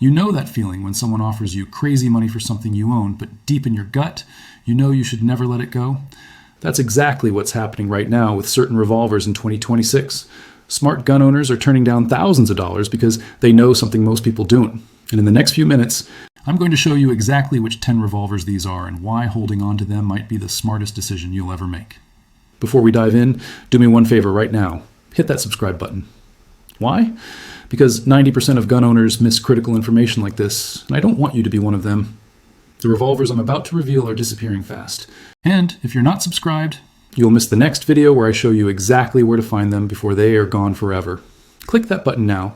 You know that feeling when someone offers you crazy money for something you own, but deep in your gut, you know you should never let it go? That's exactly what's happening right now with certain revolvers in 2026. Smart gun owners are turning down thousands of dollars because they know something most people don't. And in the next few minutes, I'm going to show you exactly which 10 revolvers these are and why holding on to them might be the smartest decision you'll ever make. Before we dive in, do me one favor right now. Hit that subscribe button. Why? Because 90% of gun owners miss critical information like this, and I don't want you to be one of them. The revolvers I'm about to reveal are disappearing fast. And if you're not subscribed, you'll miss the next video where I show you exactly where to find them before they are gone forever. Click that button now.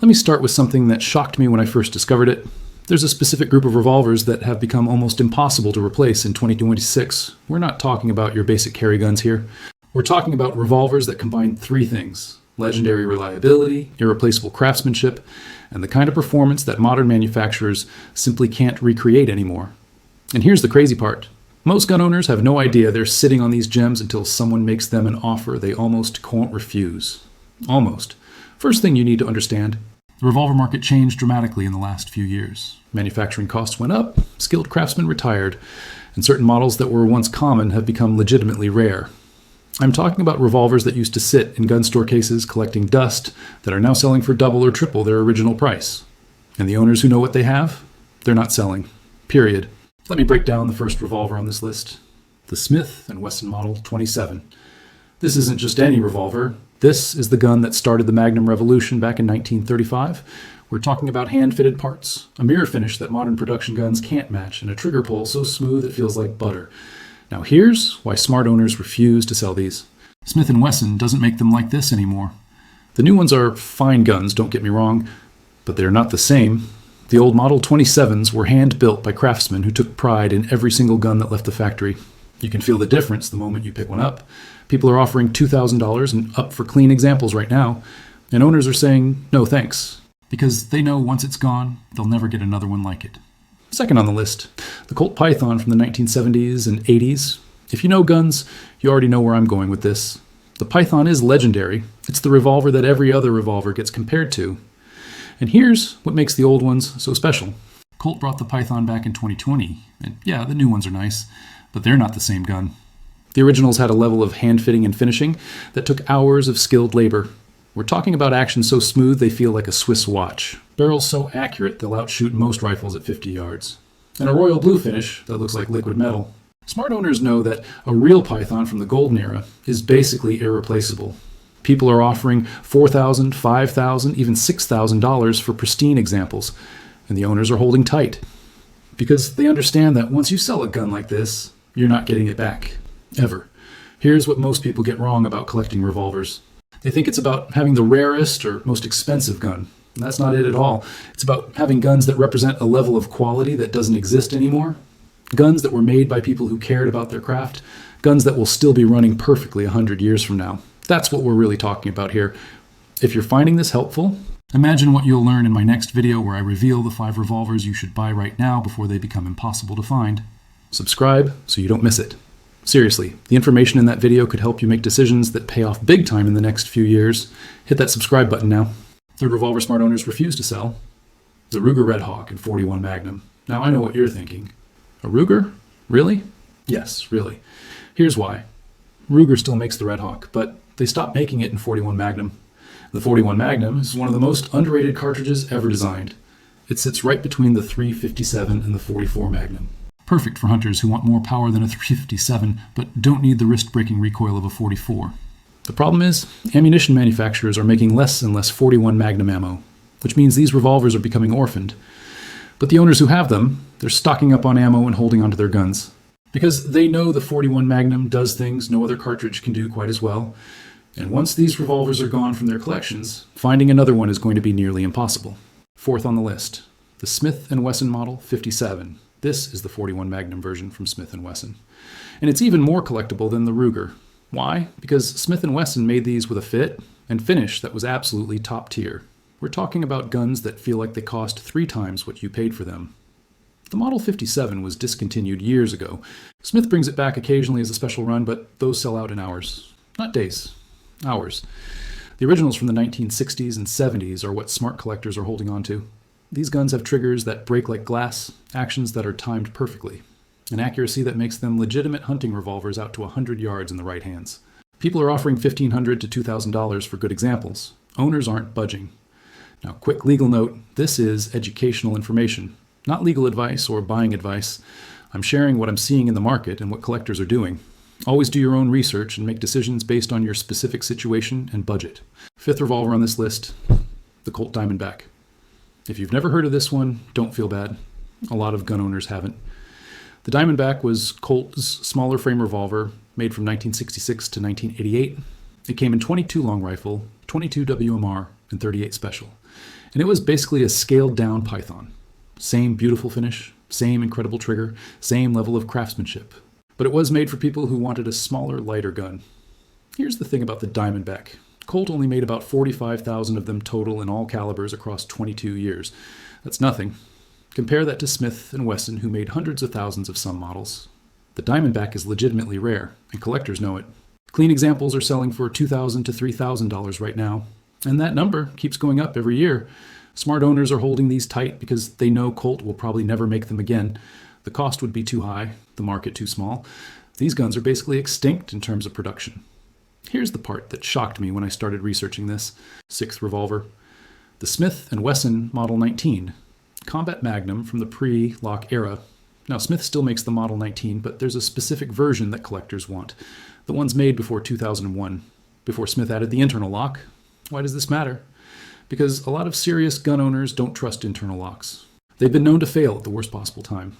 Let me start with something that shocked me when I first discovered it. There's a specific group of revolvers that have become almost impossible to replace in 2026. We're not talking about your basic carry guns here. We're talking about revolvers that combine three things: legendary reliability, irreplaceable craftsmanship, and the kind of performance that modern manufacturers simply can't recreate anymore. And here's the crazy part. Most gun owners have no idea they're sitting on these gems until someone makes them an offer they almost can't refuse. Almost. First thing you need to understand: the revolver market changed dramatically in the last few years. Manufacturing costs went up, skilled craftsmen retired, and certain models that were once common have become legitimately rare. I'm talking about revolvers that used to sit in gun store cases collecting dust that are now selling for double or triple their original price. And the owners who know what they have, they're not selling. Period. Let me break down the first revolver on this list. The Smith & Wesson Model 27. This isn't just any revolver. This is the gun that started the Magnum Revolution back in 1935. We're talking about hand-fitted parts, a mirror finish that modern production guns can't match, and a trigger pull so smooth it feels like butter. Now here's why smart owners refuse to sell these. Smith & Wesson doesn't make them like this anymore. The new ones are fine guns, don't get me wrong, but they're not the same. The old Model 27s were hand-built by craftsmen who took pride in every single gun that left the factory. You can feel the difference the moment you pick one up. People are offering $2,000 and up for clean examples right now, and owners are saying no thanks, because they know once it's gone, they'll never get another one like it. Second on the list, the Colt Python from the 1970s and 80s. If you know guns, you already know where I'm going with this. The Python is legendary. It's the revolver that every other revolver gets compared to. And here's what makes the old ones so special. Colt brought the Python back in 2020, and yeah, the new ones are nice, but they're not the same gun. The originals had a level of hand-fitting and finishing that took hours of skilled labor. We're talking about action so smooth they feel like a Swiss watch. Barrels so accurate they'll outshoot most rifles at 50 yards. And a royal blue finish that looks like liquid metal. Smart owners know that a real Python from the golden era is basically irreplaceable. People are offering $4,000, $5,000, even $6,000 for pristine examples, and the owners are holding tight. Because they understand that once you sell a gun like this, you're not getting it back. Ever. Here's what most people get wrong about collecting revolvers. They think it's about having the rarest or most expensive gun. And that's not it at all. It's about having guns that represent a level of quality that doesn't exist anymore. Guns that were made by people who cared about their craft. Guns that will still be running perfectly 100 years from now. That's what we're really talking about here. If you're finding this helpful, imagine what you'll learn in my next video where I reveal the 5 revolvers you should buy right now before they become impossible to find. Subscribe so you don't miss it. Seriously, the information in that video could help you make decisions that pay off big time in the next few years. Hit that subscribe button now. Third revolver smart owners refuse to sell. The Ruger Redhawk in .41 Magnum. Now I know what you're thinking. A Ruger? Really? Yes, really. Here's why. Ruger still makes the Redhawk, but they stopped making it in .41 Magnum. The .41 Magnum is one of the most underrated cartridges ever designed. It sits right between the .357 and the .44 Magnum. Perfect for hunters who want more power than a .357, but don't need the wrist-breaking recoil of a .44. The problem is, ammunition manufacturers are making less and less .41 Magnum ammo, which means these revolvers are becoming orphaned. But the owners who have them, they're stocking up on ammo and holding onto their guns. Because they know the .41 Magnum does things no other cartridge can do quite as well, and once these revolvers are gone from their collections, finding another one is going to be nearly impossible. Fourth on the list, the Smith & Wesson Model 57. This is the .41 Magnum version from Smith & Wesson. And it's even more collectible than the Ruger. Why? Because Smith & Wesson made these with a fit and finish that was absolutely top tier. We're talking about guns that feel like they cost 3 times what you paid for them. The Model 57 was discontinued years ago. Smith brings it back occasionally as a special run, but those sell out in hours. Not days. Hours. The originals from the 1960s and 70s are what smart collectors are holding on to. These guns have triggers that break like glass, actions that are timed perfectly, an accuracy that makes them legitimate hunting revolvers out to 100 yards in the right hands. People are offering $1,500 to $2,000 for good examples. Owners aren't budging. Now, quick legal note, this is educational information, not legal advice or buying advice. I'm sharing what I'm seeing in the market and what collectors are doing. Always do your own research and make decisions based on your specific situation and budget. Fifth revolver on this list, the Colt Diamondback. If you've never heard of this one, don't feel bad. A lot of gun owners haven't. The Diamondback was Colt's smaller frame revolver made from 1966 to 1988. It came in 22 long rifle, 22 WMR, and 38 special. And it was basically a scaled down Python. Same beautiful finish, same incredible trigger, same level of craftsmanship. But it was made for people who wanted a smaller, lighter gun. Here's the thing about the Diamondback. Colt only made about 45,000 of them total in all calibers across 22 years. That's nothing. Compare that to Smith and Wesson, who made hundreds of thousands of some models. The Diamondback is legitimately rare, and collectors know it. Clean examples are selling for $2,000 to $3,000 right now, and that number keeps going up every year. Smart owners are holding these tight because they know Colt will probably never make them again. The cost would be too high, the market too small. These guns are basically extinct in terms of production. Here's the part that shocked me when I started researching this. Sixth revolver. The Smith & Wesson Model 19. Combat Magnum from the pre-lock era. Now, Smith still makes the Model 19, but there's a specific version that collectors want. The ones made before 2001. Before Smith added the internal lock. Why does this matter? Because a lot of serious gun owners don't trust internal locks. They've been known to fail at the worst possible time.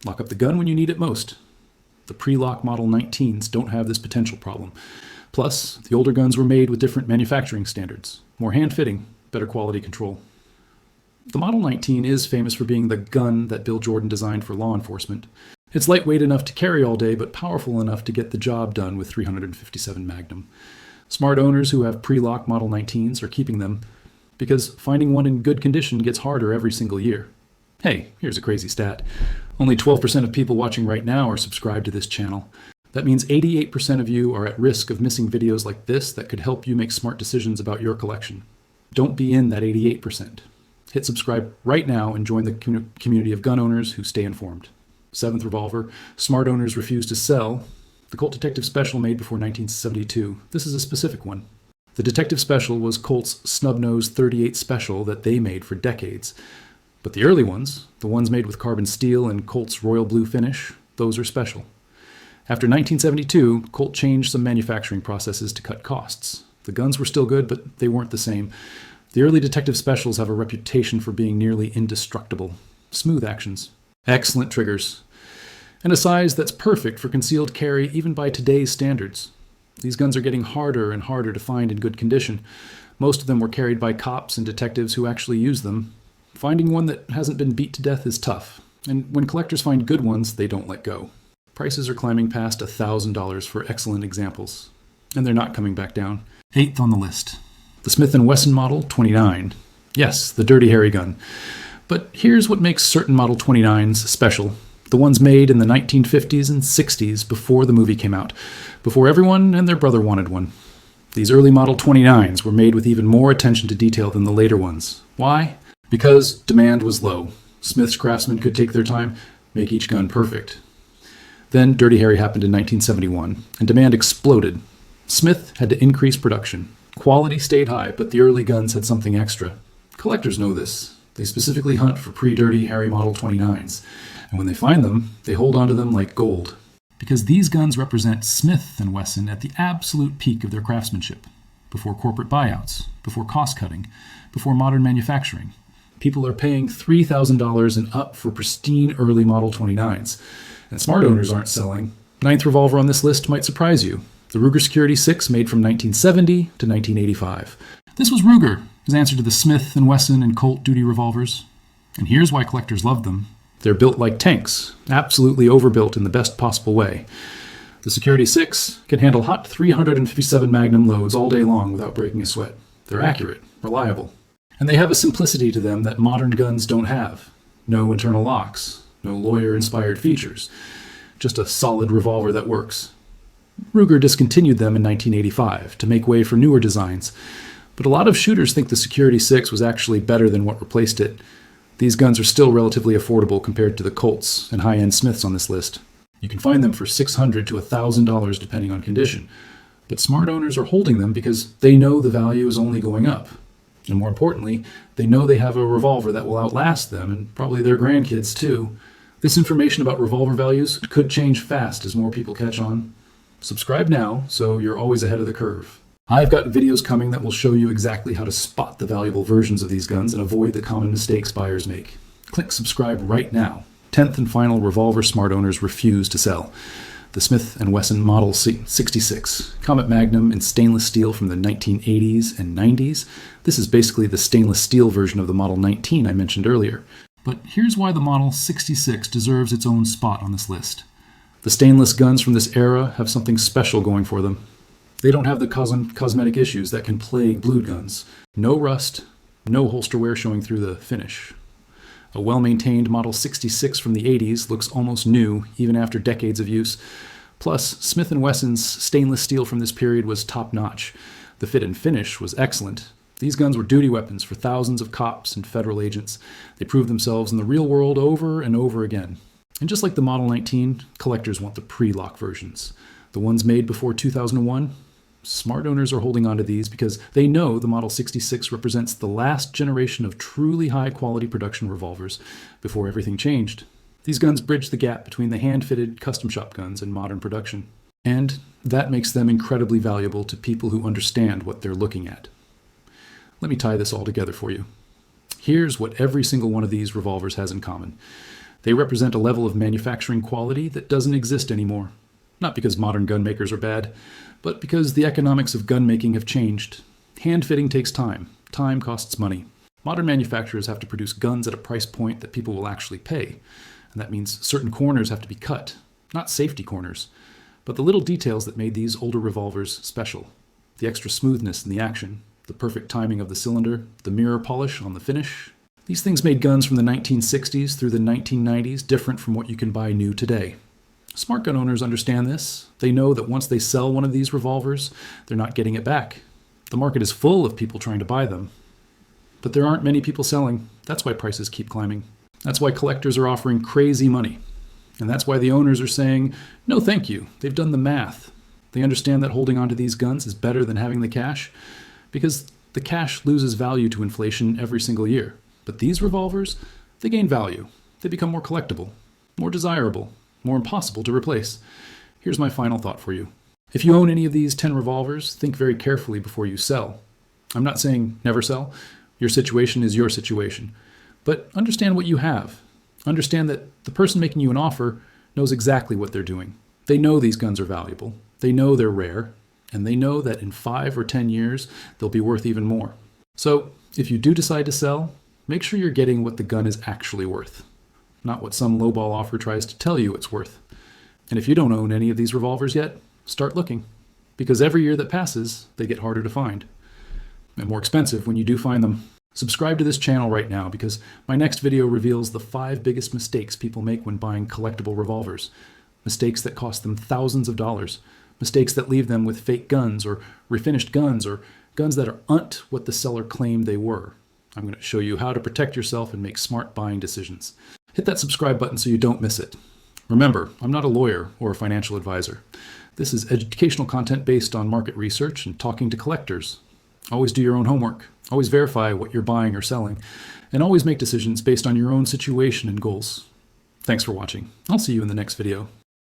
Lock up the gun when you need it most. The pre-lock Model 19s don't have this potential problem. Plus, the older guns were made with different manufacturing standards, more hand-fitting, better quality control. The Model 19 is famous for being the gun that Bill Jordan designed for law enforcement. It's lightweight enough to carry all day, but powerful enough to get the job done with 357 Magnum. Smart owners who have pre-lock Model 19s are keeping them, because finding one in good condition gets harder every single year. Hey, here's a crazy stat. Only 12% of people watching right now are subscribed to this channel. That means 88% of you are at risk of missing videos like this that could help you make smart decisions about your collection. Don't be in that 88%. Hit subscribe right now and join the community of gun owners who stay informed. Seventh revolver. Smart owners refuse to sell. The Colt Detective Special made before 1972. This is a specific one. The Detective Special was Colt's snub-nose 38 Special that they made for decades. But the early ones, the ones made with carbon steel and Colt's royal blue finish, those are special. After 1972, Colt changed some manufacturing processes to cut costs. The guns were still good, but they weren't the same. The early Detective Specials have a reputation for being nearly indestructible. Smooth actions. Excellent triggers. And a size that's perfect for concealed carry even by today's standards. These guns are getting harder and harder to find in good condition. Most of them were carried by cops and detectives who actually use them. Finding one that hasn't been beat to death is tough. And when collectors find good ones, they don't let go. Prices are climbing past $1,000 for excellent examples. And they're not coming back down. Eighth on the list. The Smith & Wesson Model 29. Yes, the Dirty Harry gun. But here's what makes certain Model 29s special. The ones made in the 1950s and 60s before the movie came out. Before everyone and their brother wanted one. These early Model 29s were made with even more attention to detail than the later ones. Why? Because demand was low. Smith's craftsmen could take their time, make each gun perfect. Then Dirty Harry happened in 1971, and demand exploded. Smith had to increase production. Quality stayed high, but the early guns had something extra. Collectors know this. They specifically hunt for pre-Dirty Harry Model 29s, and when they find them, they hold onto them like gold. Because these guns represent Smith & Wesson at the absolute peak of their craftsmanship, before corporate buyouts, before cost-cutting, before modern manufacturing. People are paying $3,000 and up for pristine early Model 29s. And smart owners aren't selling. Ninth revolver on this list might surprise you. The Ruger Security 6 made from 1970 to 1985. This was Ruger, his answer to the Smith & Wesson and Colt duty revolvers. And here's why collectors loved them. They're built like tanks, absolutely overbuilt in the best possible way. The Security 6 can handle hot 357 Magnum loads all day long without breaking a sweat. They're accurate, reliable. And they have a simplicity to them that modern guns don't have. No internal locks. No lawyer-inspired features. Just a solid revolver that works. Ruger discontinued them in 1985 to make way for newer designs, but a lot of shooters think the Security 6 was actually better than what replaced it. These guns are still relatively affordable compared to the Colts and high-end Smiths on this list. You can find them for $600 to $1,000 depending on condition. But smart owners are holding them because they know the value is only going up. And more importantly, they know they have a revolver that will outlast them and probably their grandkids too. This information about revolver values could change fast as more people catch on. Subscribe now so you're always ahead of the curve. I've got videos coming that will show you exactly how to spot the valuable versions of these guns and avoid the common mistakes buyers make. Click subscribe right now. 10th and final revolver smart owners refuse to sell. The Smith & Wesson Model 66, Comet Magnum in stainless steel from the 1980s and 90s. This is basically the stainless steel version of the Model 19 I mentioned earlier. But here's why the Model 66 deserves its own spot on this list. The stainless guns from this era have something special going for them. They don't have the cosmetic issues that can plague blued guns. No rust, no holster wear showing through the finish. A well-maintained Model 66 from the 80s looks almost new, even after decades of use. Plus, Smith & Wesson's stainless steel from this period was top-notch. The fit and finish was excellent. These guns were duty weapons for thousands of cops and federal agents. They proved themselves in the real world over and over again. And just like the Model 19, collectors want the pre-lock versions. The ones made before 2001, smart owners are holding on to these because they know the Model 66 represents the last generation of truly high-quality production revolvers before everything changed. These guns bridge the gap between the hand-fitted custom shop guns and modern production. And that makes them incredibly valuable to people who understand what they're looking at. Let me tie this all together for you. Here's what every single one of these revolvers has in common. They represent a level of manufacturing quality that doesn't exist anymore. Not because modern gun makers are bad, but because the economics of gun making have changed. Hand-fitting takes time. Time costs money. Modern manufacturers have to produce guns at a price point that people will actually pay. And that means certain corners have to be cut. Not safety corners, but the little details that made these older revolvers special. The extra smoothness in the action, the perfect timing of the cylinder, the mirror polish on the finish. These things made guns from the 1960s through the 1990s different from what you can buy new today. Smart gun owners understand this. They know that once they sell one of these revolvers, they're not getting it back. The market is full of people trying to buy them. But there aren't many people selling. That's why prices keep climbing. That's why collectors are offering crazy money. And that's why the owners are saying, no thank you. They've done the math. They understand that holding onto these guns is better than having the cash, because the cash loses value to inflation every single year. But these revolvers, they gain value. They become more collectible, more desirable, more impossible to replace. Here's my final thought for you. If you own any of these 10 revolvers, think very carefully before you sell. I'm not saying never sell. Your situation is your situation. But understand what you have. Understand that the person making you an offer knows exactly what they're doing. They know these guns are valuable. They know they're rare. And they know that in 5 or 10 years, they'll be worth even more. So if you do decide to sell, make sure you're getting what the gun is actually worth, not what some lowball offer tries to tell you it's worth. And if you don't own any of these revolvers yet, start looking, because every year that passes, they get harder to find, and more expensive when you do find them. Subscribe to this channel right now, because my next video reveals the 5 biggest mistakes people make when buying collectible revolvers. Mistakes that cost them thousands of dollars. Mistakes that leave them with fake guns or refinished guns or guns that aren't what the seller claimed they were. I'm going to show you how to protect yourself and make smart buying decisions. Hit that subscribe button so you don't miss it. Remember, I'm not a lawyer or a financial advisor. This is educational content based on market research and talking to collectors. Always do your own homework. Always verify what you're buying or selling. And always make decisions based on your own situation and goals. Thanks for watching. I'll see you in the next video.